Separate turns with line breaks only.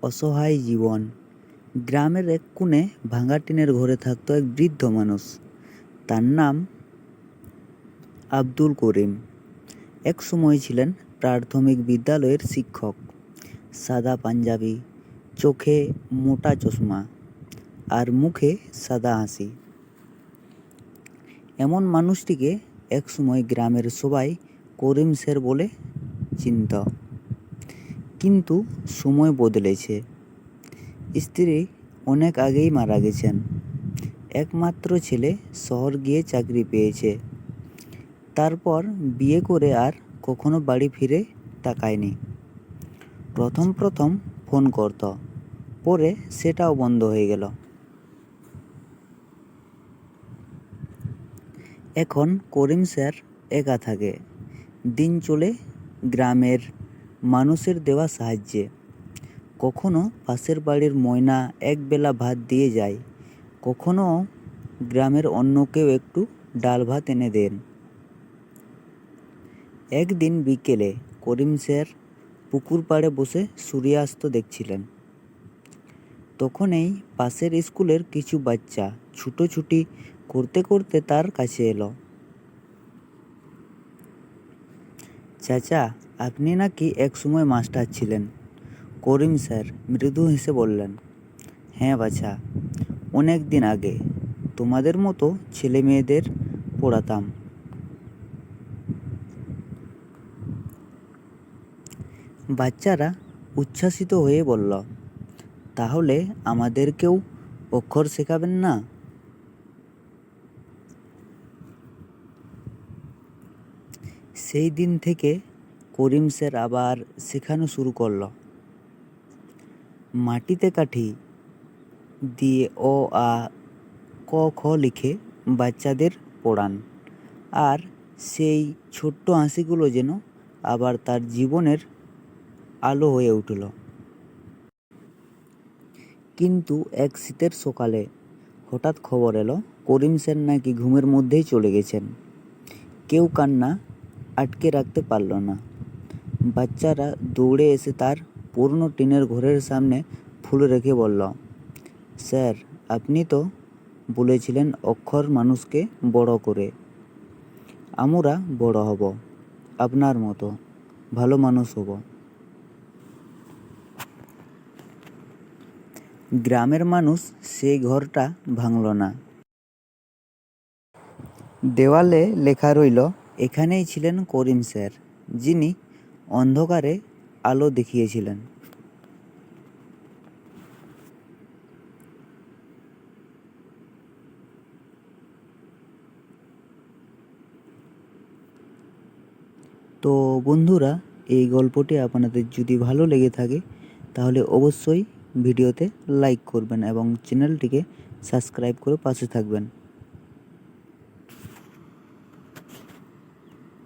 অসহায় জীবন। গ্রামের এক কোণে ভাঙা টিনের ঘরে থাকতো এক বৃদ্ধ মানুষ। তার নাম আব্দুল করিম। এক সময় ছিলেন প্রাথমিক বিদ্যালয়ের শিক্ষক। সাদা পাঞ্জাবি, চোখে মোটা চশমা আর মুখে সাদা হাসি। এমন মানুষটিকে একসময় গ্রামের সবাই করিম স্যার বলে চিনত। কিন্তু সময় বদলেছে। স্ত্রী অনেক আগেই মারা গেছেন। একমাত্র ছেলে শহর গিয়ে চাকরি পেয়েছে। তারপর বিয়ে করে আর কখনো বাড়ি ফিরে তাকায়নি। প্রথম ফোন করত, পরে সেটাও বন্ধ হয়ে গেল। এখন করিম স্যার একা থাকে। দিন চলে গ্রামের মানুষের দেওয়া সাহায্যে। কখনো পাশের বাড়ির ময়না একবেলা ভাত দিয়ে যায়, কখনো গ্রামের অন্য কেউ একটু ডাল ভাত এনে দেন। একদিন বিকেলে করিম স্যার পুকুর পাড়ে বসে সূর্যাস্ত দেখছিলেন। তখনই পাশের স্কুলের কিছু বাচ্চা ছুটোছুটি করতে করতে তার কাছে এলো। চাচা, আপনি নাকি এক সময় মাস্টার ছিলেন? করিম স্যার মৃদু হেসে বললেন, হ্যাঁ বাছা, অনেক দিন আগে তোমাদের মতো ছেলে মেয়েদের পড়াতাম। বাচ্চারা উচ্ছ্বাসিত হয়ে বলল, তাহলে আমাদেরকেও অক্ষর শেখাবেন না? সেই দিন থেকে করিম স্যার আবার শেখানো শুরু করলো। মাটিতে কাঠি দিয়ে অ আ ক খ লিখে বাচ্চাদের পড়ান। আর সেই ছোট্ট হাসিগুলো যেন আবার তার জীবনের আলো হয়ে উঠল। কিন্তু এক শীতের সকালে হঠাৎ খবর এলো, করিম স্যার নাকি ঘুমের মধ্যেই চলে গেছেন। কেউ কান্না আটকে রাখতে পারল না। বাচ্চারা দৌড়ে এসে তার পুরনো টিনের ঘরের সামনে ফুল রেখে বলল, স্যার, আপনি তো বলেছিলেন অক্ষর মানুষকে বড় করে। আমরা বড় হব, আপনার মতো ভালো মানুষ হব। গ্রামের মানুষ সেই ঘরটা ভাঙল না। দেওয়ালে লেখা রইল, এখানেই ছিলেন করিম স্যার, যিনি অন্ধকারে আলো দেখিয়েছিলেন। তো বন্ধুরা, এই গল্পটি আপনাদের যদি ভালো লেগে থাকে তাহলে অবশ্যই ভিডিওতে লাইক করবেন এবং চ্যানেলটিকে সাবস্ক্রাইব করে পাশে থাকবেন।